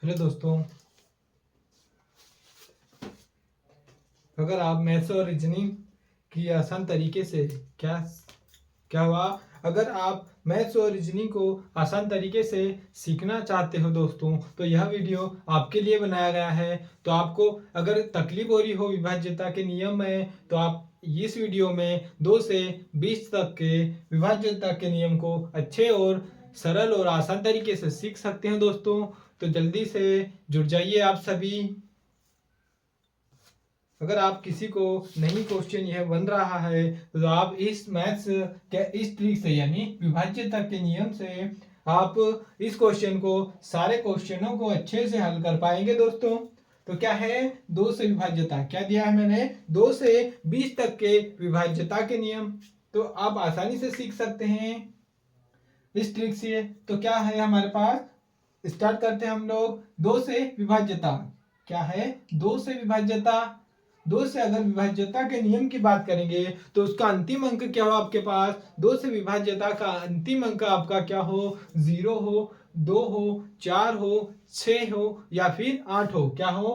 Hello दोस्तों, अगर आप मैथ्स और रीजनिंग की आसान तरीके से क्या क्या हुआ अगर आप मैथ्स और रीजनिंग को आसान तरीके से सीखना चाहते हो दोस्तों, तो यह वीडियो आपके लिए बनाया गया है। तो आपको अगर तकलीफ हो रही हो विभाज्यता के नियम में, तो आप इस वीडियो में 2 से 20 तक के विभाज्यता के नियम को अच्छे और सरल और आसान तरीके से सीख सकते हैं दोस्तों। तो जल्दी से जुड़ जाइए आप सभी। अगर आप किसी को नहीं क्वेश्चन यह बन रहा है, तो आप इस मैथ्स के इस ट्रिक से यानी विभाज्यता के नियम से आप इस क्वेश्चन को सारे क्वेश्चनों को अच्छे से हल कर पाएंगे दोस्तों। तो क्या है 2 से विभाज्यता, क्या दिया है मैंने 2 से 20 तक के विभाज्यता के नियम। तो आप आसानी से सीख सकते हैं इस ट्रिक से। तो क्या है हमारे पास, स्टार्ट करते हैं हम लोग 2 से विभाज्यता। क्या है 2 से विभाज्यता। 2 से अगर विभाज्यता के नियम की बात करेंगे तो उसका अंतिम अंक क्या हो आपके पास, 2 से विभाज्यता का अंतिम अंक आपका क्या हो, 0 हो, 2 हो, 4 हो, 6 हो या फिर 8 हो। क्या हो,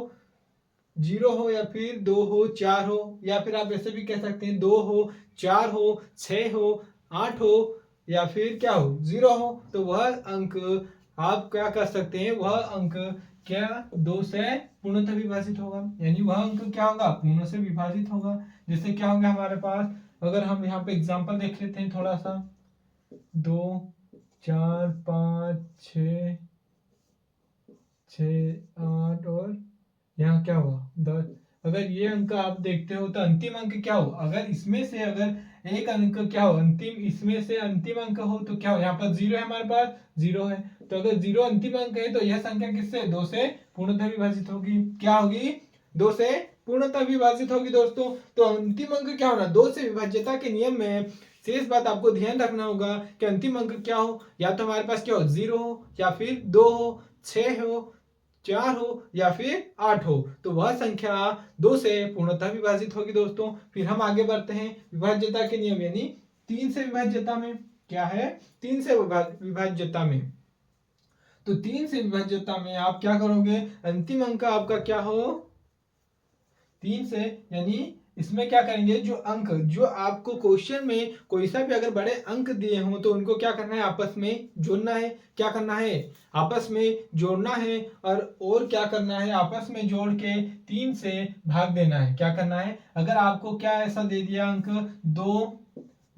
0 हो या फिर 2 हो, 4 हो, या फिर आप ऐसे भी कह सकते हैं 2 हो, 4 हो, 6 हो, 8 हो या फिर क्या हो 0 हो। तो वह अंक आप क्या कर सकते हैं, वह अंक क्या 2 से पूर्णतः विभाजित होगा, यानी वह अंक क्या होगा, पूर्ण से विभाजित होगा। जैसे क्या होगा हमारे पास, अगर हम यहाँ पे एग्जांपल देख लेते हैं थोड़ा सा, 2, 4, 5, 6, 8 और यहाँ क्या हुआ 10। अगर ये अंक आप देखते हो तो अंतिम अंक क्या हो, अगर इसमें से अगर एक अंक क्या हो अंतिम, इसमें से अंतिम अंक हो तो क्या हो, यहाँ पर 0 है, हमारे पास 0 है। तो अगर 0 अंतिम अंक है तो यह संख्या किससे 2 से पूर्णतः विभाजित होगी। क्या होगी, 2 से पूर्णतः विभाजित होगी दोस्तों। तो अंतिम अंक क्या होना, 2 से विभाज्यता के नियम में शेष बात आपको ध्यान रखना होगा कि अंतिम अंक क्या हो, या तो हमारे पास क्या हो 0 हो या फिर 2 हो, 6 हो, 4 हो या फिर 8 हो। तो वह संख्या 2 से पूर्णतः विभाजित होगी दोस्तों। फिर हम आगे बढ़ते हैं विभाज्यता के नियम यानी 3 से विभाज्यता में। क्या है 3 से विभाज्यता में, तो 3 से विभाज्यता में आप क्या करोगे, अंतिम अंक आपका क्या हो 3 से, यानी इसमें क्या करेंगे, जो अंक जो आपको क्वेश्चन में कोई सा भी अगर बड़े अंक दिए हों तो उनको क्या करना है, आपस में जोड़ना है। क्या करना है, आपस में जोड़ना है। और क्या करना है, आपस में जोड़ के 3 से भाग देना है। क्या करना है, अगर आपको क्या ऐसा दे दिया अंक 2,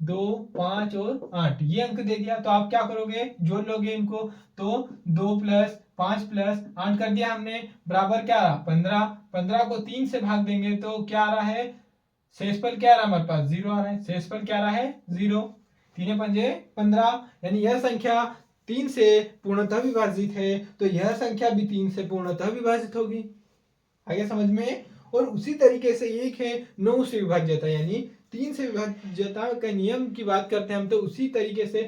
2, 5 और 8 ये अंक दे दिया, तो आप क्या करोगे, जोड़ लोगे इनको। तो 2 प्लस 5 प्लस 8 कर दिया हमने, बराबर क्या रहा 15। 15 को 3 से भाग देंगे तो क्या आ रहा है, शेषफल क्या आ रहा है हमारे पास 0 आ रहा है। शेषफल क्या आ रहा है 0, 3 पंजे 15, यानी यह संख्या 3 से पूर्णतः विभाजित है। तो यह संख्या भी 3 से पूर्णतः विभाजित होगी। आगे समझ में। और उसी तरीके से एक है 9 से विभाज्यता, यानी 3 से विभाज्यता के नियम की बात करते हैं हम, तो उसी तरीके से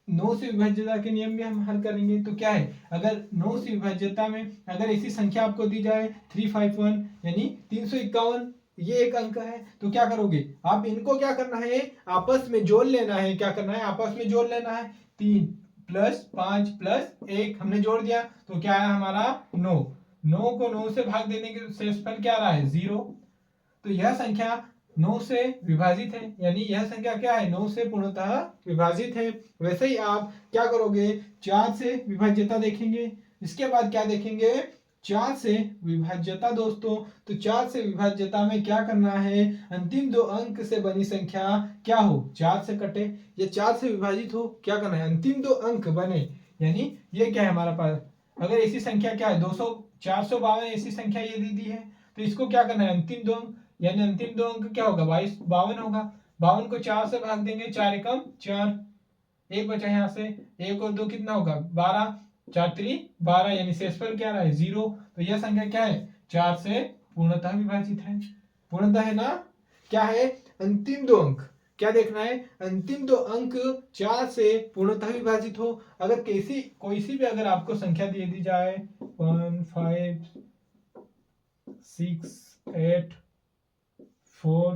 9 से विभाज्यता के नियम भी हम हल करेंगे। तो क्या है, अगर 9 से विभाज्यता में अगर ऐसी संख्या आपको दी जाए 351 यानी 351, ये एक अंक है, तो क्या करोगे आप, इनको क्या करना है, आपस में जोड़ लेना है। क्या करना है, आपस में जोड़ लेना है। 3 प्लस 5 प्लस 1 हमने जोड़ दिया तो क्या है हमारा 9। 9 को 9 से भाग देने के शेषफल क्या आ रहा है 0। तो यह संख्या 9 से विभाजित है, यानी यह संख्या क्या है 9 से पूर्णतः विभाजित है। वैसे ही आप क्या करोगे, 4 से विभाज्यता देखेंगे। इसके बाद क्या देखेंगे, 4 से विभाज्यता दोस्तों। तो 4 से विभाज्यता में क्या करना है, अंतिम 2 अंक से बनी संख्या क्या हो 4 से कटे, या 4 से विभाजित हो, क्या करना है अंतिम 2 अंक बने, यानी ये क्या है हमारा पास, अगर ऐसी संख्या क्या है 200 452 ऐसी संख्या ये दी दी है, तो इसको क्या करना है अंतिम 2 अंक, यानी अंतिम 2 अंक क्या होगा 52 होगा। 52 को 4 से भाग देंगे, 4 एकम 4, एक बचा यहाँ से, 1 और 2 कितना होगा 12, 4 3 12, यानी शेषफल क्या रहा है 0। तो यह संख्या क्या है 4 से पूर्णतः विभाजित है। पूर्णतः है ना। क्या है अंतिम 2 अंक, क्या देखना है, अंतिम 2 अंक 4 से पूर्णतः विभाजित हो। अगर कोई सी भी अगर आपको संख्या दे दी जाए 1 5 6 8 4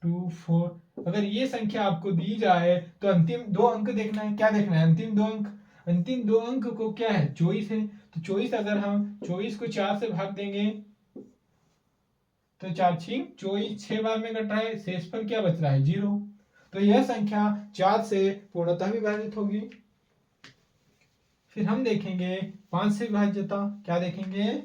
2 4, अगर ये संख्या आपको दी जाए तो अंतिम 2 अंक देखना है। क्या देखना है, अंतिम 2 अंक। अंतिम 2 अंक को क्या है 24 है, तो 24 अगर हम 24 को 4 से भाग देंगे तो 4 छिंग 24, 6 बार में कट रहा है, शेष पर क्या बच रहा है 0। तो यह संख्या 4 से पूर्णतः विभाजित होगी। फिर हम देखेंगे 5 से विभाज्यता। क्या देखेंगे?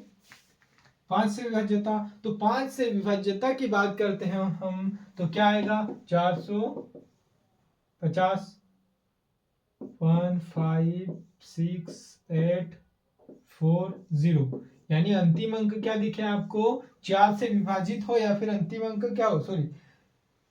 5 से विभाज्यता। तो 5 से विभाज्यता की बात करते हैं हम, तो क्या आएगा 450 1 5 6 8 4 0। यानी अंतिम अंक क्या दिखे आपको? 4 से विभाजित हो या फिर अंतिम अंक क्या हो, सॉरी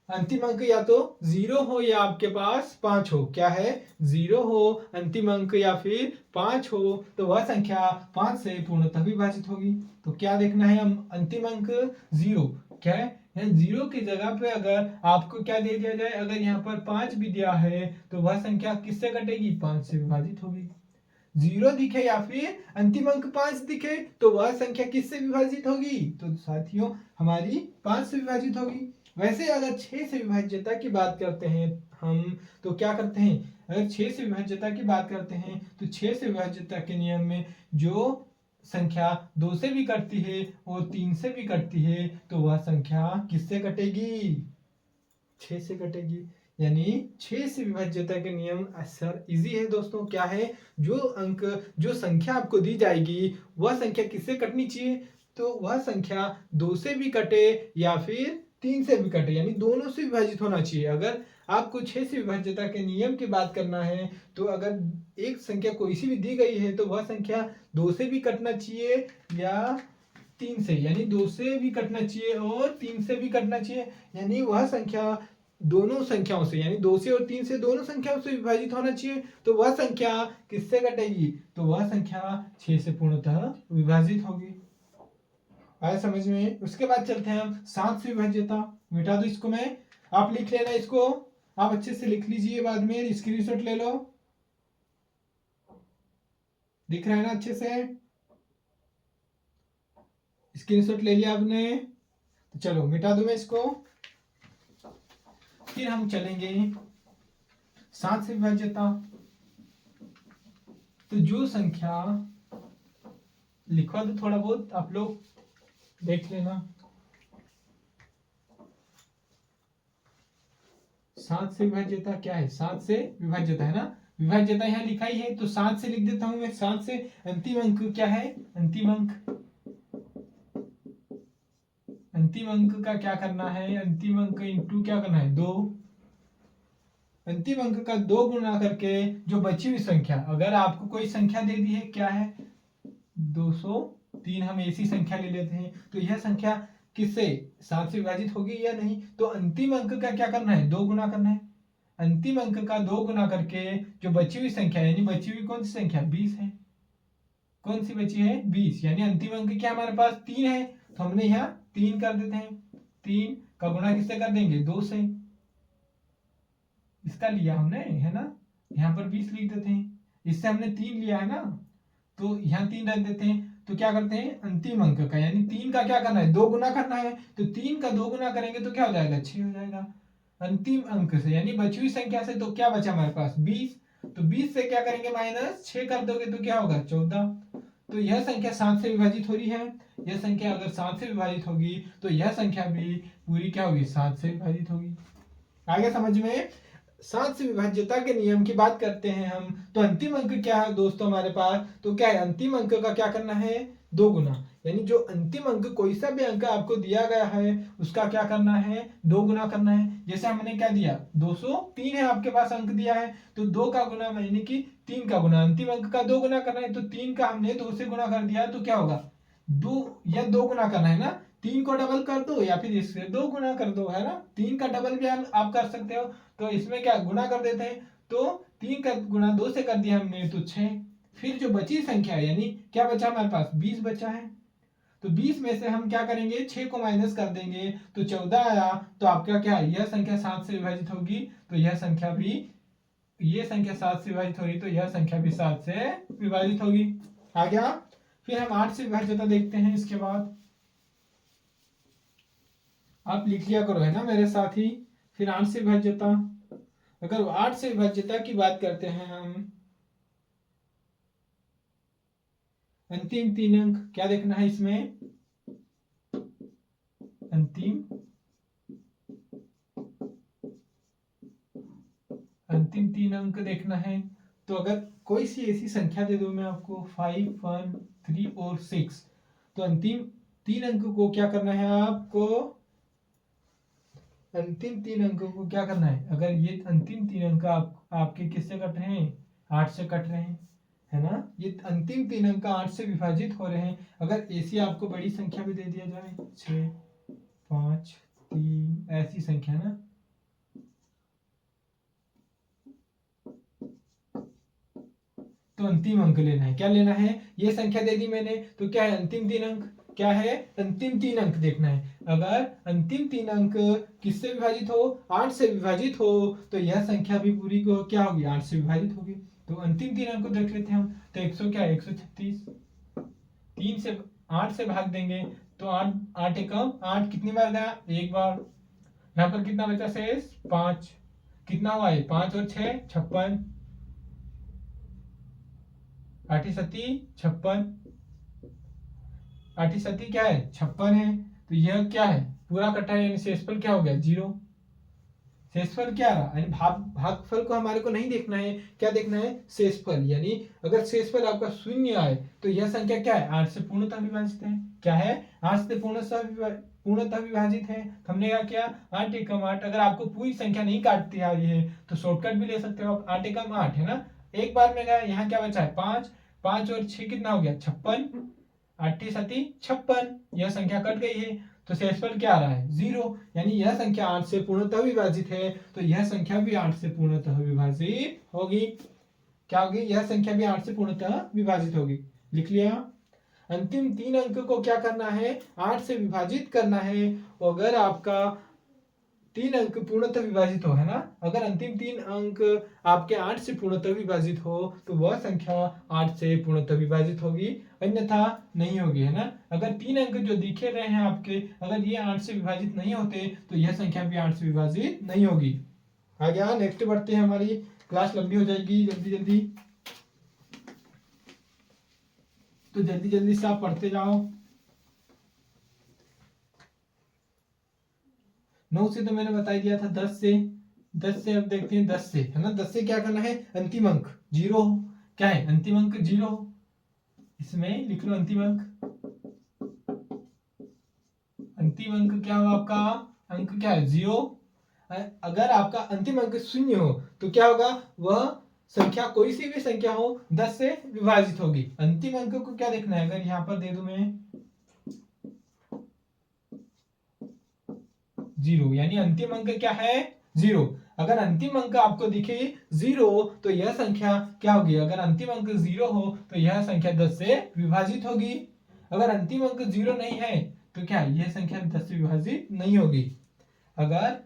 अंतिम अंक या तो 0 हो या आपके पास 5 हो। क्या है? 0 हो अंतिम अंक या फिर 5 हो, तो वह संख्या 5 से पूर्णतः विभाजित होगी। तो क्या देखना है हम? अंतिम अंक 0। क्या है? 0 की जगह पे अगर आपको क्या दे दिया जाए, अगर यहाँ पर 5 भी दिया है तो वह संख्या किससे कटेगी? 5 से विभाजित होगी। 0 दिखे या फिर अंतिम अंक 5 दिखे तो वह संख्या किससे विभाजित होगी? तो साथियों हमारी 5 से विभाजित होगी। वैसे अगर 6 से विभाज्यता की बात करते हैं हम, तो क्या करते हैं? अगर 6 से विभाज्यता की बात करते हैं तो 6 से विभाज्यता के नियम में जो संख्या 2 से भी कटती है और 3 से भी कटती है तो वह संख्या किससे कटेगी? 6 से कटेगी। यानी 6 से विभाज्यता के नियम सर इजी है दोस्तों। क्या है? जो अंक, जो संख्या आपको दी जाएगी वह संख्या किससे कटनी चाहिए? तो वह संख्या 2 से भी कटे या फिर 3 से भी कटे, यानी दोनों से विभाजित होना चाहिए। अगर आपको 6 से विभाज्यता के नियम की बात करना है तो अगर एक संख्या कोई सी भी दी गई है तो वह संख्या 2 से भी कटना चाहिए या 3 से, यानी 2 से भी कटना चाहिए और 3 से भी कटना चाहिए। यानी वह संख्या दोनों संख्याओं से, यानी 2 से और 3 से दोनों संख्याओं से विभाजित होना चाहिए। तो वह संख्या किससे कटेगी? तो वह संख्या 6 से पूर्णतः विभाजित होगी। आया समझ में? उसके बाद चलते हैं हम 7 से विभाज्यता। मिटा दो इसको मैं, आप लिख लेना इसको, आप अच्छे से लिख लीजिए, बाद में स्क्रीनशॉट ले लो। दिख रहा है ना अच्छे से? स्क्रीनशॉट ले लिया आपने? तो चलो मिटा दूं मैं इसको। फिर हम चलेंगे 7 से विभाज्यता। तो जो संख्या, लिखवा दो थोड़ा बहुत, आप लोग देख लेना। 7 से विभाज्यता क्या है? 7 से विभाज्यता है ना, विभाज्यता यहाँ लिखा ही है तो 7 से लिख देता हूं मैं। 7 से अंतिम अंक क्या है? अंतिम अंक का क्या करना है? अंतिम अंक इंटू क्या करना है? 2। अंतिम अंक का 2 गुना करके जो बची हुई संख्या, अगर आपको कोई संख्या दे दी है, क्या है 203, हम ऐसी संख्या ले लेते हैं, तो यह संख्या किससे 7 से विभाजित होगी या नहीं? तो अंतिम अंक का क्या करना है? 2 गुना करना है। अंतिम अंक का 2 गुना करके जो बची हुई संख्या, यानी बची हुई कौन सी संख्या? 20 है। कौन सी बची है? 20। यानी अंतिम अंक क्या हमारे पास 3 है, तो हमने यहाँ 3 कर देते हैं। 3 का गुणा किससे कर देंगे? 2 से। इसका लिया हमने, है ना, यहाँ पर 20 लिख देते हैं। इससे हमने 3 लिया है ना, तो यहाँ 3 रख देते हैं। तो क्या करते हैं? अंतिम अंक का, यानी 3 का क्या करना है? 2 गुना करना है। तो 3 का 2 गुना करेंगे तो क्या हो जाएगा? 6 हो जाएगा। अंतिम अंक से, यानी बची हुई संख्या से तो क्या बचा हमारे पास? 20। तो 20 से क्या करेंगे? माइनस 6 कर दोगे तो क्या होगा? 14। तो यह संख्या 7 से विभाजित हो रही है। यह संख्या अगर 7 से विभाजित होगी तो यह संख्या भी पूरी क्या होगी? 7 से विभाजित होगी। आगे समझ में? 7 से विभाज्यता के नियम की बात करते हैं हम, तो अंतिम अंक क्या है दोस्तों हमारे पास? तो क्या है? अंतिम अंक का क्या करना है? 2 गुना। यानी जो अंतिम अंक, कोई सा भी अंक आपको दिया गया है उसका क्या करना है? 2 गुना करना है। जैसे हमने क्या दिया? 203 है आपके पास अंक दिया है, तो 2 का गुना यानी कि 3 का गुना, अंतिम अंक का 2 गुना करना है, तो 3 का हमने 2 से गुना कर दिया तो क्या होगा? 2, या 2 गुना करना है ना, 3 को डबल कर दो या फिर इससे 2 गुना कर दो, है ना। 3 का डबल भी आप कर सकते हो, तो इसमें क्या गुना कर देते हैं, तो 3 का गुना 2 से कर दिया हमने तो 6। फिर जो बची संख्या है, यानी क्या बचा हमारे पास? 20 बचा है। तो 20 में से हम क्या करेंगे? 6 को माइनस कर देंगे तो 14 आया। तो आपका क्या है? यह संख्या 7 से विभाजित होगी, तो यह संख्या भी, ये संख्या 7 से विभाजित हो रही तो यह संख्या भी 7 से विभाजित होगी। आ गया? फिर हम 8 से विभाज्यता देखते हैं। इसके बाद आप लिख लिया करो, है ना, मेरे साथ ही। फिर 8 से विभाज्यता, अगर 8 से विभाज्यता की बात करते हैं हम, अंतिम 3 अंक क्या देखना है इसमें, अंतिम 3 अंक देखना है। तो अगर कोई सी ऐसी संख्या दे दो मैं आपको 5, 1, 3 और 6, तो अंतिम 3 अंक को क्या करना है आपको, अंतिम 3 अंकों को क्या करना है। अगर ये अंतिम 3 अंक आपके किससे कट रहे हैं, 8 से कट रहे हैं, है ना। ये अंतिम 3 अंक 8 से विभाजित हो रहे हैं। अगर ऐसी आपको बड़ी संख्या भी दे दिया जाए 6, 5, 3 ऐसी संख्या ना, तो अंतिम अंक लेना है। क्या लेना है, ये संख्या दे दी मैंने तो क्या है, अंतिम 3 अंक क्या है, अंतिम 3 अंक देखना है। अगर अंतिम 3 अंक किससे विभाजित हो, 8 से विभाजित हो, तो यह संख्या भी पूरी को क्या होगी, 8 से विभाजित होगी। तो अंतिम 3 अंक को देख लेते हैं हम। तो 100 क्या है, 136, 3 से 8 से भाग देंगे तो 8, 8 एकम 8 कितनी बार गया, एक बार। यहाँ पर कितना बचा शेष, 5, कितना हुआ है, 5 और 6 56, 8 सती 56, 8 सती क्या है, 56 है। तो यह क्या है, पूरा कटा है, यानी शेषफल क्या हो गया, 0। शेषफल क्या रहा, यानी भागफल को हमारे को नहीं देखना है, क्या देखना है, शेषफल। यानी अगर शेषफल आपका 0 आए तो यह संख्या क्या है, 8 से पूर्णतः विभाजित है। क्या है, 8 से पूर्णतः विभाजित है। तो हमने क्या किया, 8 एकम 8। अगर आपको पूरी संख्या नहीं काटती आ रही है तो शॉर्टकट भी ले सकते हो आप, 8 एकम 8 है ना, एक बार में गया। यहाँ क्या बचा है, 5, 5 और 6 कितना हो गया, 56, 8 सती 56, यह संख्या कट गई है। तो शेषफल क्या आ रहा है, 0। यानी यह संख्या 8 से पूर्णतः विभाजित है, तो यह संख्या भी 8 से पूर्णतः विभाजित होगी। क्या होगी, यह संख्या भी 8 से पूर्णतः विभाजित होगी। लिख लिया। अंतिम 3 अंक को क्या करना है, 8 से विभाजित करना है। अगर आपका 3 अंक पूर्णतः विभाजित हो, है ना, अगर अंतिम 3 अंक आपके 8 से पूर्णतः विभाजित हो तो वह संख्या 8 से पूर्णतः विभाजित होगी, अन्यथा नहीं होगी, है ना। अगर 3 अंक जो दिखे रहे हैं आपके, अगर ये 8 से विभाजित नहीं होते तो यह संख्या भी 8 से विभाजित नहीं होगी। आगे नेक्स्ट बढ़ते हैं, हमारी क्लास लंबी हो जाएगी, जल्दी जल्दी, तो जल्दी जल्दी से आप पढ़ते जाओ। 9 से तो मैंने बता दिया था, 10 से अब देखते हैं 10 से, है ना। 10 से क्या करना है, अंतिम अंक 0 क्या है, अंतिम अंक 0, इसमें लिख लो अंतिम अंक। अंतिम अंक क्या हुआ आपका, अंक क्या है, 0। अगर आपका अंतिम अंक 0 हो तो क्या होगा, वह संख्या कोई सी भी संख्या हो 10 से विभाजित होगी। अंतिम अंक को क्या देखना है, अगर यहां पर दे दूं मैं 0, यानी अंतिम अंक क्या है, 0। अगर अंतिम अंक आपको दिखे 0 तो यह संख्या क्या होगी, अगर अंतिम अंक 0 हो तो यह संख्या 10 से विभाजित होगी। अगर अंतिम अंक 0 नहीं है तो क्या यह संख्या 10 से विभाजित नहीं होगी। अगर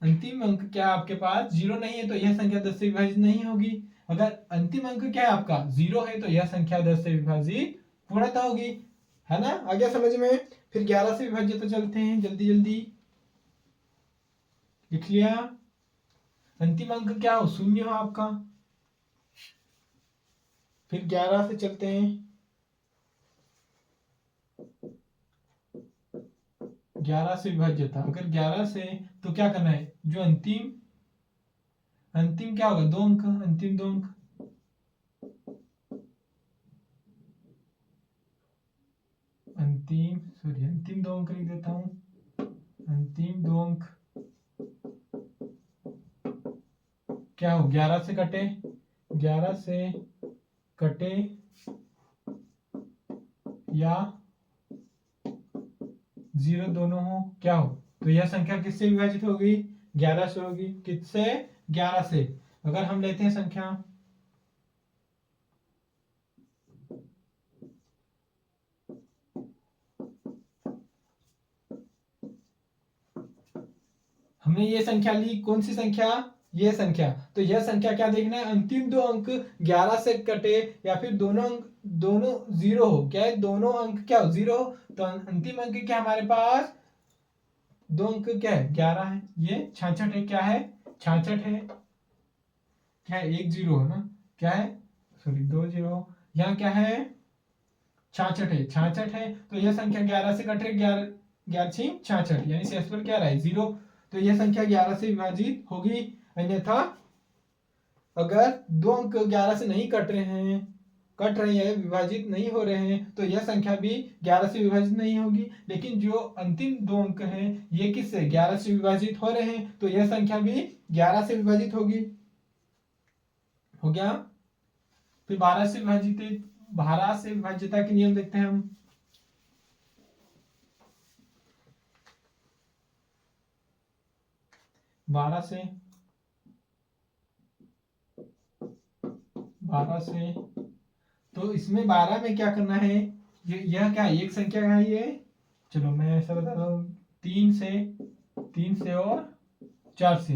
अंतिम अंक क्या आपके पास 0 नहीं है तो यह संख्या 10 से विभाजित नहीं होगी। अगर अंतिम अंक क्या है आपका 0 है तो यह संख्या 10 से विभाजित पूर्णतः होगी, है ना। आ गया समझ में। फिर 11 से विभाज्य तो चलते हैं, जल्दी जल्दी लिख लिया। अंतिम अंक क्या हो, 0 हो आपका। फिर 11 से चलते हैं, 11 से विभाज्य था। अगर 11 से तो क्या करना है, जो अंतिम अंतिम क्या होगा, 2 अंक, अंतिम 2 अंक, अंतिम 2 अंक लिख देता हूं, अंतिम 2 अंक क्या हो, 11 से कटे, 11 से कटे या 0 दोनों हो, क्या हो, तो यह संख्या किससे विभाजित होगी, 11 से होगी। किससे, 11 से। अगर हम लेते हैं संख्या हमने ये संख्या ली, कौन सी संख्या, ये संख्या। तो यह संख्या क्या देखना है, अंतिम 2 अंक 11 से कटे या फिर दोनों अंक दोनों 0 हो, क्या है, दोनों अंक क्या हो, 0 हो। तो अंतिम अंक क्या हमारे पास, 2 अंक क्या है, 11 है, ये 66 है, क्या है, 66 है, क्या है, 1 0 है ना, क्या है, सॉरी 2 0, यहाँ क्या है 66 है, 66 है तो यह संख्या 11 से कट रही, 11 11 6 66 यानी शेषफल क्या रहा है 0। तो यह संख्या 11 से विभाजित होगी। अन्यथा अगर दो अंक 11 से नहीं कट रहे हैं, कट रही है, विभाजित नहीं हो रहे हैं, तो यह संख्या भी 11 से विभाजित नहीं होगी। लेकिन जो अंतिम दो अंक हैं ये किससे 11 से विभाजित हो रहे हैं, तो यह संख्या भी 11 से विभाजित होगी। हो गया। फिर 12 से विभाज्यता के नियम देखते हैं हम। 12 से तो इसमें 12 में क्या करना है, यह क्या एक संख्या है ये, चलो मैं ऐसा बता रहा हूँ, 3 से और 4 से,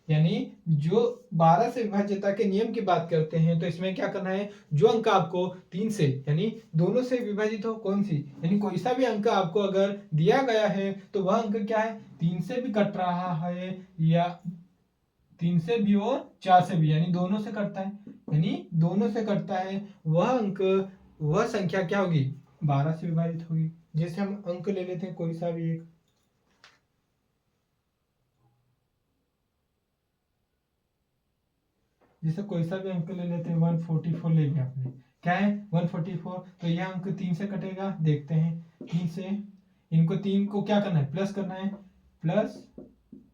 यानी जो 12 से विभाज्यता के नियम की बात करते हैं तो इसमें क्या करना है, जो अंक आपको 3 से यानी दोनों से विभाजित हो, कौन सी, यानी कोई सा भी अंक आपको अगर दिया गया है तो वह अंक क्या है 3 से भी कट रहा है या 3 से भी और 4 से भी, यानी दोनों से कटता है, यानी दोनों से कटता है वह अंक, वह संख्या क्या होगी 12 से विभाजित होगी। जैसे हम अंक ले लेते हैं कोई सा भी एक, जैसे कोई सा भी अंक ले लेते हैं, 144 ले लिया आपने, क्या है 144, तो यह अंक 3 से कटेगा, देखते हैं 3 से, इनको 3 को क्या करना है प्लस करना है, प्लस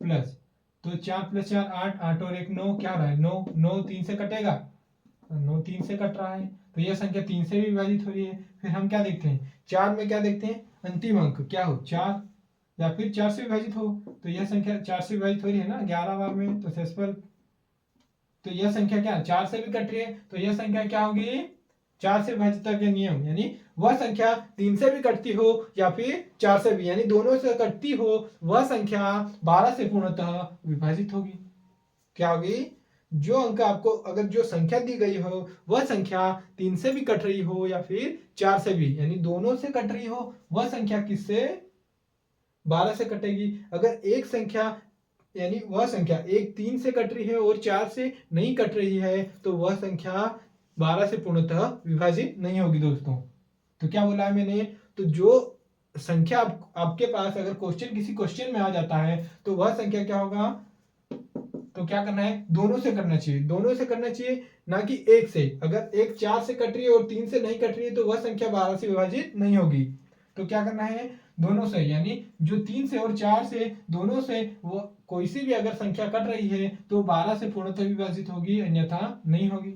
प्लस, तो 4 + 4 8, 8 और 1 9, क्या रहा है 9, 9 3 से कटेगा, 9 3 से कट रहा है, तो यह संख्या 3 से भी विभाजित हो रही है। फिर हम क्या देखते हैं 4 में, क्या देखते हैं अंतिम अंक क्या हो 4, या फिर 4 से विभाजित हो, तो यह संख्या 4 से विभाजित हो रही है ना 11 बार में, तो शेषफल, तो यह संख्या क्या 4 से भी कट रही है, तो यह संख्या क्या होगी 4 से विभाज्यता के नियम, यानी वह संख्या 3 से भी कटती हो या फिर 4 से भी, यानी दोनों से कटती हो, वह संख्या 12 से पूर्णतः विभाजित होगी। क्या होगी, जो अंक आपको, अगर जो संख्या दी गई हो वह संख्या 3 से भी कट रही हो या फिर 4 से भी, यानी दोनों से कट रही हो, वह संख्या किससे 12 से कटेगी। अगर एक संख्या, यानी वह संख्या एक 3 से कट रही है और 4 से नहीं कट रही है, तो वह संख्या 12 से पूर्णतः विभाजित नहीं होगी दोस्तों। तो क्या बोला है मैंने, तो जो संख्या आपके पास अगर क्वेश्चन, किसी क्वेश्चन में आ जाता है तो वह संख्या क्या होगा, तो क्या करना है दोनों से करना चाहिए, दोनों से करना चाहिए, ना कि एक से। अगर एक 4 से कट रही है और 3 से नहीं कट रही है तो वह संख्या 12 से विभाजित नहीं होगी। तो क्या करना है दोनों से, यानी जो 3 से और 4 से दोनों से, वो कोई सी भी अगर संख्या कट रही है तो 12 से पूर्णतः विभाजित होगी, अन्यथा नहीं होगी।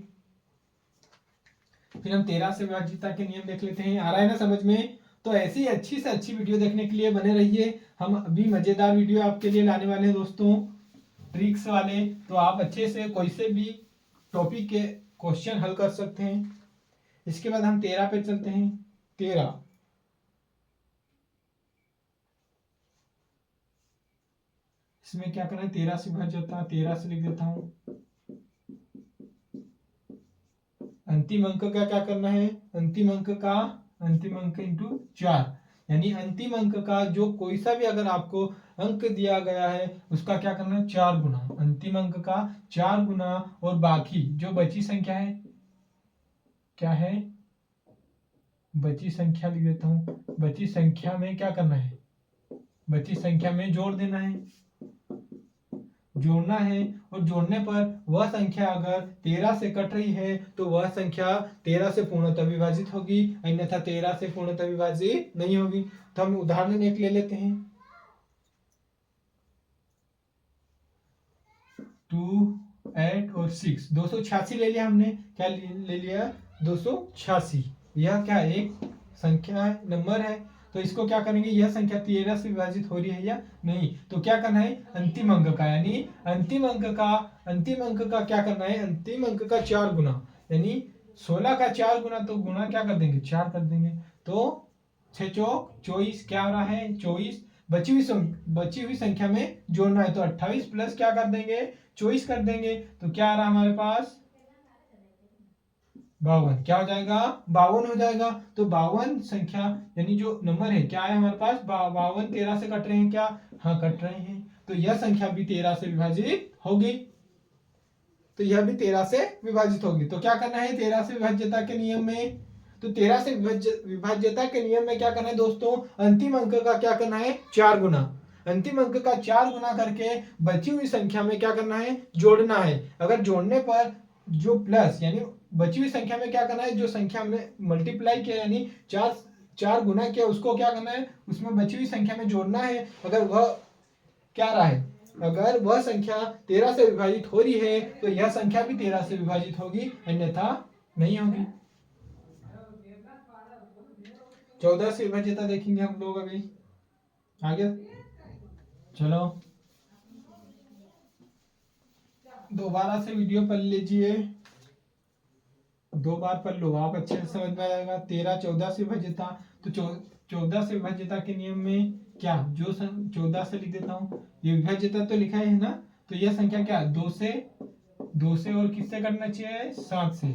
फिर हम 13 से विभाज्यता के नियम देख लेते हैं। आ रहा है ना समझ में? तो ऐसी अच्छी से अच्छी वीडियो देखने के लिए बने रहिए। हम अभी मजेदार वीडियो आपके लिए लाने वाले हैं दोस्तों, ट्रिक्स वाले, तो आप अच्छे से कोई से भी टॉपिक के क्वेश्चन हल कर सकते हैं। इसके बाद हम 13 पे चलते हैं। 13, इसमें क्या करना है 13 से विभाज्यता, 13 से लिख देता हूं। अंतिम अंक का क्या करना है, अंतिम अंक इंटू 4, यानी अंतिम अंक का जो कोई सा भी अगर आपको अंक दिया गया है उसका क्या करना है 4 गुना, अंतिम अंक का 4 गुना, और बाकी जो बची संख्या है क्या है, बची संख्या लिख देता हूं। बची संख्या में क्या करना है, बची संख्या में जोड़ देना है, जोड़ना है, और जोड़ने पर वह संख्या अगर 13 से कट रही है तो वह संख्या 13 से पूर्णतः विभाजित होगी, अन्यथा 13 से पूर्णतः विभाजित नहीं होगी। तो हम उदाहरण एक ले लेते हैं। 2, 8 और 6, 286 ले लिया हमने, क्या ले लिया 286। यह क्या एक संख्या है, नंबर है, तो इसको क्या करेंगे, यह संख्या 13 से विभाजित हो रही है या नहीं, तो क्या करना है अंतिम अंक का, यानी अंतिम अंक का क्या करना है, अंतिम अंक का 4 गुना, यानी 16 का 4 गुना, तो गुना क्या कर देंगे 4 कर देंगे, तो 6 चौक 24, क्या हो रहा है 24, बची हुई संख्या में जोड़ना है, तो 28 प्लस क्या कर देंगे 24 कर देंगे, तो क्या आ रहा हमारे पास 52, क्या हो जाएगा 52 हो जाएगा। तो 52 संख्या, यानी जो नंबर है क्या है हमारे पास 52, 13 से कट रहे हैं क्या, हाँ कट रहे हैं, तो यह संख्या भी 13 से विभाजित होगी, तो यह भी 13 से विभाजित होगी। तो क्या करना है 13 से विभाज्यता के नियम में, तो 13 से विभाज्यता के नियम में क्या करना है दोस्तों, अंतिम अंक का क्या करना है 4 गुना, अंतिम अंक का 4 गुना करके बची हुई संख्या में क्या करना है जोड़ना है। अगर जोड़ने पर जो प्लस यानी बची हुई संख्या में क्या करना है, जो संख्या हमने मल्टीप्लाई किया यानी चार गुना किया उसको क्या करना है उसमें बची हुई संख्या में जोड़ना है। अगर वह क्या रहा है, अगर वह संख्या 13 से विभाजित हो रही है तो यह संख्या भी 13 से विभाजित होगी, अन्यथा नहीं होगी। 14 से विभाज्यता देखेंगे हम लोग अभी आगे। चलो दोबारा से वीडियो पढ़ लीजिए, 2 बार पढ़ लो आप, अच्छे से समझ में आएगा। 13 14 से विभाज्यता, तो 14 से विभाज्यता के नियम में क्या, जो 14 से लिख देता हूँ, ये विभाज्यता तो लिखा है ना, तो यह संख्या क्या 2 से और किससे कटना चाहिए 7 से,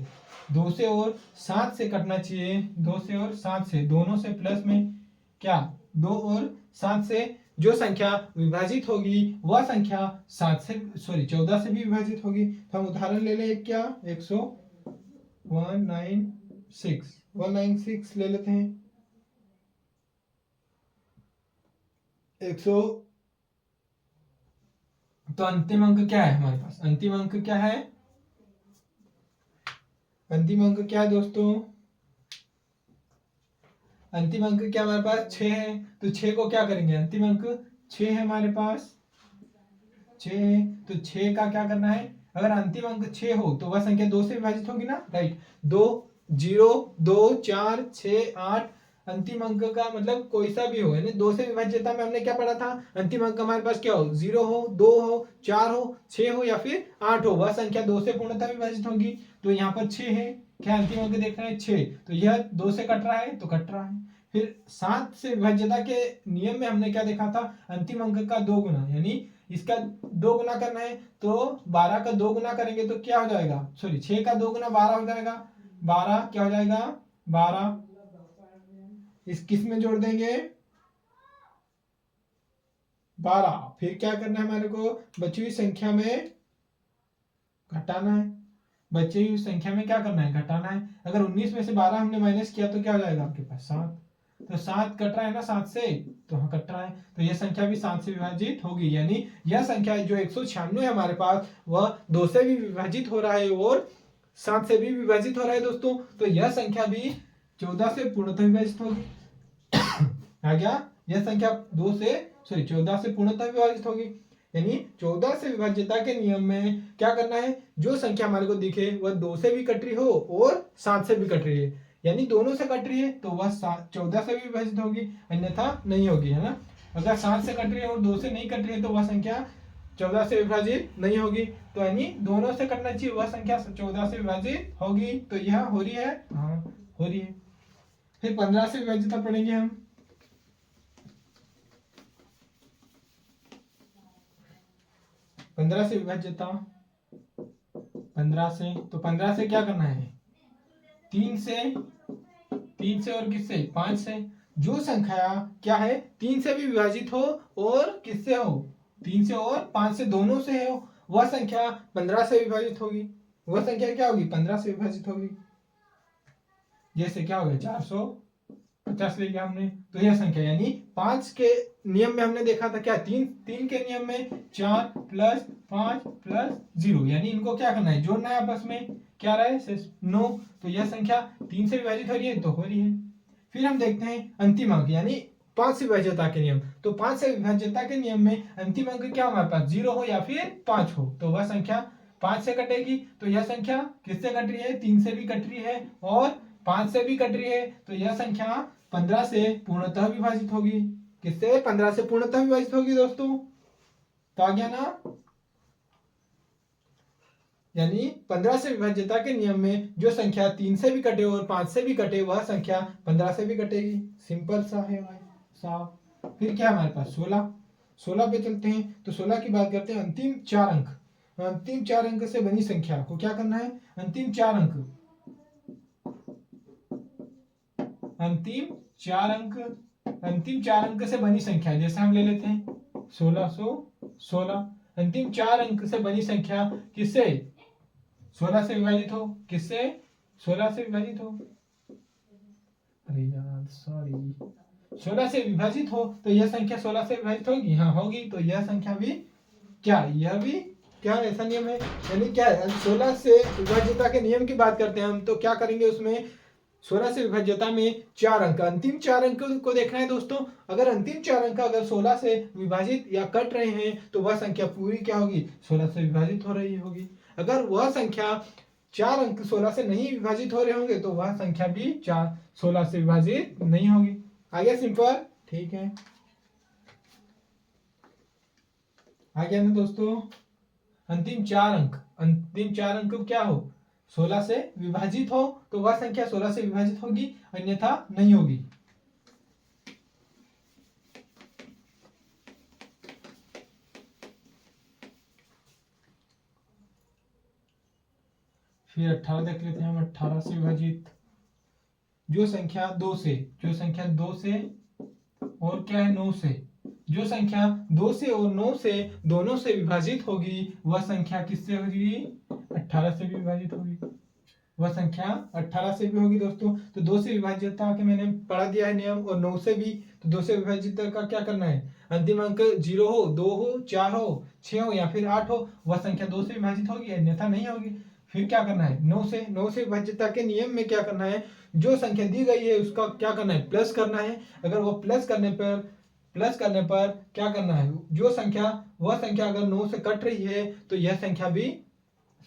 2 से और 7 से कटना चाहिए, 2 से और 7 से, दोनों से प्लस में क्या 2 और 7 से जो संख्या विभाजित होगी वह संख्या 14 से भी विभाजित होगी। तो हम उदाहरण ले लें क्या 196 ले लेते हैं। 100 तो अंतिम अंक क्या है हमारे पास, अंतिम अंक क्या है, अंतिम अंक क्या है दोस्तों, अंतिम अंक क्या हमारे पास 6 है, तो 6 को क्या करेंगे, अंतिम अंक 6 है हमारे पास 6 है, तो 6 का क्या करना है, अगर अंतिम अंक 6 हो तो वह संख्या 2 से विभाजित होगी ना, राइट। 2 0 2 4 6 8 अंतिम अंक का मतलब कोई सा भी हो, यानी 2 से विभाज्यता में हमने क्या पढ़ा था, अंतिम अंक हमारे पास क्या हो 0 हो 2 हो 4 हो 6 हो या फिर 8 हो, वह संख्या 2 से पूर्णतः विभाजित होगी। तो यहाँ पर 6 है, क्या अंतिम अंक देखना है 6, तो यह 2 से कट रहा है तो कट रहा है। फिर 7 से विभाज्यता के नियम में हमने क्या देखा था, अंतिम अंक का 2 गुना, यानी इसका 2 गुना करना है, तो 12 का 2 गुना करेंगे तो क्या हो जाएगा, सॉरी 6 का 2 गुना 12 हो जाएगा, 12 क्या हो जाएगा 12, इस किस में जोड़ देंगे 12, फिर क्या करना है हमारे को बची हुई संख्या में घटाना है, बची हुई संख्या में क्या करना है घटाना है। अगर 19 में से 12 हमने माइनस किया तो क्या हो जाएगा आपके पास 7, तो 7 कट रहा है ना 7 से, तो हाँ कट रहा है, तो यह संख्या भी 7 से विभाजित होगी, यानी यह संख्या जो 196 है हमारे पास वह 2 से भी विभाजित हो रहा है और 7 से भी विभाजित हो रहा है दोस्तों, तो यह संख्या भी 14 से पूर्णतः विभाजित होगी। आ गया, यह संख्या 14 से पूर्णतः विभाजित होगी, यानी 14 से विभाज्यता के नियम में क्या करना है, जो संख्या हमारे को दिखे वह 2 से भी कट रही हो और 7 से भी कट रही है, यानी दोनों से कट रही है तो वह 14 से भी विभाजित होगी, अन्यथा नहीं होगी, है ना। अगर 7 से कट रही है और 2 से नहीं कट रही है तो वह संख्या 14 से विभाजित नहीं होगी, तो यानी दोनों से कटना चाहिए वह संख्या 14 से विभाजित होगी, तो यह हो रही है, हाँ हो रही है। फिर 15 से विभाज्यता पढ़ेंगे हम, 15 से विभाज्यता, 15 से, तो 15 से क्या करना है 3 से और किससे 5 से, जो संख्या क्या है 3 से भी विभाजित हो और किससे हो 3 से और 5 से दोनों से हो, वह संख्या 15 से विभाजित होगी, वह संख्या क्या होगी 15 से विभाजित होगी। जैसे क्या हो गया 450 ले लिया हमने, तो यह संख्या यानी 5 के नियम में हमने देखा था क्या, 3 के नियम में 4 प्लस 5 प्लस 0, यानी इनको क्या करना है जोड़ना है आपस में, क्या रहा है 9, तो यह संख्या 3 से विभाजित हो रही है तो हो रही है। फिर हम देखते हैं अंतिम अंक यानी 5 से विभाज्यता के नियम, तो 5 से विभाज्यता के नियम में अंतिम अंक क्या हमारे पास 0 हो या फिर 5 हो, तो वह संख्या 5 से कटेगी, तो यह संख्या किससे कट रही है 3 से भी कट रही है और 5 से भी कट रही है, तो यह संख्या 15 से पूर्णतः विभाजित होगी, किससे 15 से पूर्णतः विभाजित होगी दोस्तों, तो आ गया ना। यानी 15 से विभाज्यता के नियम में जो संख्या 3 से भी कटे और 5 से भी कटे वह संख्या 15 से भी कटेगी, सिंपल सा है भाई साहब। फिर क्या हमारे पास 16 पे चलते हैं, तो 16 की बात करते हैं, अंतिम 4 अंक, अंतिम 4 अंक से बनी संख्या को क्या करना है, अंतिम 4 अंक अंतिम 4 अंक से बनी संख्या, जैसे हम ले लेते हैं 1616, अंतिम 4 अंक से बनी संख्या किससे 16 से विभाजित हो, किससे 16 से विभाजित हो, अरे यार सॉरी, 16 से विभाजित हो तो यह संख्या 16 से विभाजित होगी, हाँ होगी, तो यह संख्या भी क्या, यह भी क्या ऐसा नियम है, यानी क्या है 16 से विभाज्यता के नियम की बात करते हैं हम, तो क्या करेंगे उसमें 16 से विभाज्यता में 4 अंक, अंतिम 4 अंक को देखना है दोस्तों। अगर अंतिम 4 अंक अगर 16 से विभाजित या कट रहे हैं तो वह संख्या पूरी क्या होगी, 16 से विभाजित हो रही होगी। अगर वह संख्या 4 अंक 16 से नहीं विभाजित हो रहे होंगे तो वह संख्या भी 16 से विभाजित नहीं होगी। आगे सिंपल, ठीक है, आ गया ना दोस्तों। अंतिम 4 अंक क्या हो, 16 से विभाजित हो तो वह संख्या 16 से विभाजित होगी, अन्यथा नहीं होगी। फिर 18 देख लेते हैं हम। 18 से विभाजित जो संख्या 2 से और क्या है 9 से, जो संख्या 2 से और 9 से दोनों से विभाजित होगी वह संख्या किससे होगी, 18 से भी विभाजित होगी, वह संख्या 18 से भी होगी दोस्तों। तो 2 से विभाज्यता के मैंने पढ़ा दिया है नियम, और 9 से भी, तो 2 से विभाजित का क्या करना है, अंतिम अंक 0 हो, 2 हो, 4 हो, 6 हो या फिर 8 हो, वह संख्या 2 से विभाजित होगी, अन्यथा नहीं होगी। फिर क्या करना है, 9 से विभाज्यता के नियम में क्या करना है, जो संख्या दी गई है उसका क्या करना है, प्लस करना है। अगर वो प्लस करने पर क्या करना है, वह संख्या अगर 9 से कट रही है तो यह संख्या भी,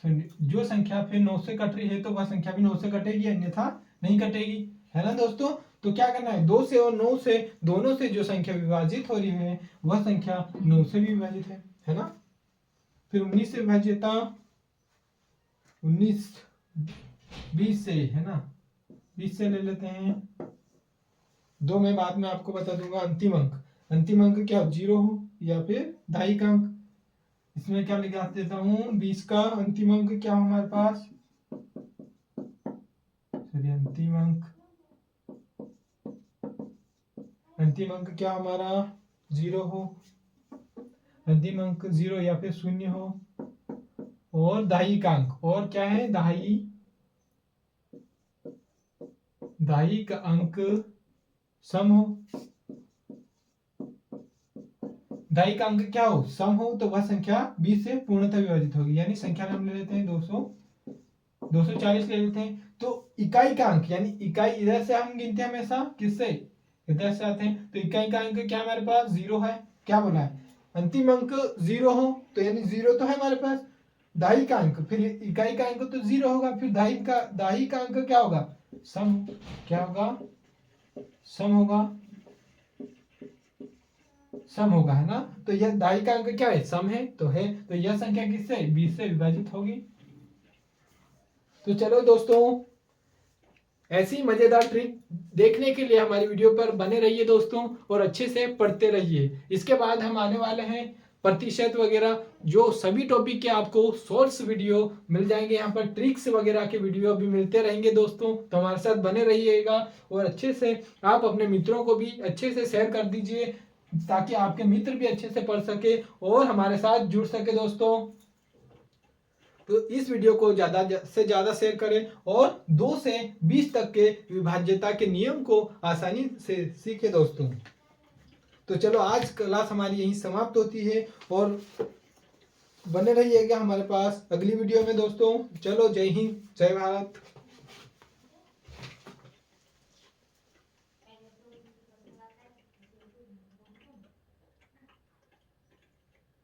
जो संख्या फिर 9 से कट रही है तो वह संख्या भी 9 से कटेगी, अन्यथा नहीं कटेगी, है ना दोस्तों। तो क्या करना है, 2 से और 9 से दोनों से जो संख्या विभाजित हो रही है वह संख्या 9 से भी विभाजित है ना। फिर 19 से विभाज्यता, 19 20 से, है ना, 20 से ले लेते हैं। 2 मैं बाद में आपको बता दूंगा। अंतिम अंक क्या 0 हो या फिर दहाई का अंक, इसमें क्या लिखा देता हूं, 20 का अंतिम अंक क्या हो हमारे पास, चलिए अंतिम अंक क्या हमारा 0 हो, अंतिम अंक 0 या फिर 0 हो, और दहाई का अंक, और क्या है दहाई का अंक सम हो, दहाई का अंक क्या हो, सम हो, तो वह संख्या 20 से पूर्णतः विभाजित होगी। यानी संख्या हम ले लेते हैं 240 ले लेते हैं। तो इकाई का अंक, यानी इकाई इधर से हम गिनते हैं हमेशा, किससे, इधर से आते हैं, तो इकाई का अंक क्या हमारे पास 0 है, क्या बोला है, अंतिम अंक 0 हो, तो यानी 0 तो है हमारे पास, दहाई का अंक, फिर इकाई का अंक तो 0 होगा, फिर दहाई का अंक क्या होगा, सम, क्या होगा, सम होगा, है ना। तो यह दहाई का अंक क्या है, सम है, तो यह संख्या किससे 20 से विभाजित होगी। तो चलो दोस्तों, ऐसी मजेदार ट्रिक देखने के लिए हमारी वीडियो पर बने रहिए दोस्तों, और अच्छे से पढ़ते रहिए। इसके बाद हम आने वाले हैं प्रतिशत वगैरह, जो सभी टॉपिक के आपको शॉर्ट्स वीडियो मिल जाएंगे, यहाँ पर ट्रिक्स वगैरह के वीडियो भी मिलते रहेंगे दोस्तों। तो हमारे साथ बने रहिएगा, और अच्छे से आप अपने मित्रों को भी अच्छे से शेयर कर दीजिए, ताकि आपके मित्र भी अच्छे से पढ़ सके और हमारे साथ जुड़ सके दोस्तों। तो इस वीडियो को ज़्यादा से ज़्यादा शेयर करें, और 2 से 20 तक के विभाज्यता के नियम को आसानी से सीखें दोस्तों। तो चलो, आज क्लास हमारी यहीं समाप्त होती है, और बने रहिएगा हमारे पास अगली वीडियो में दोस्तों। चलो, जय हिंद, जय भारत।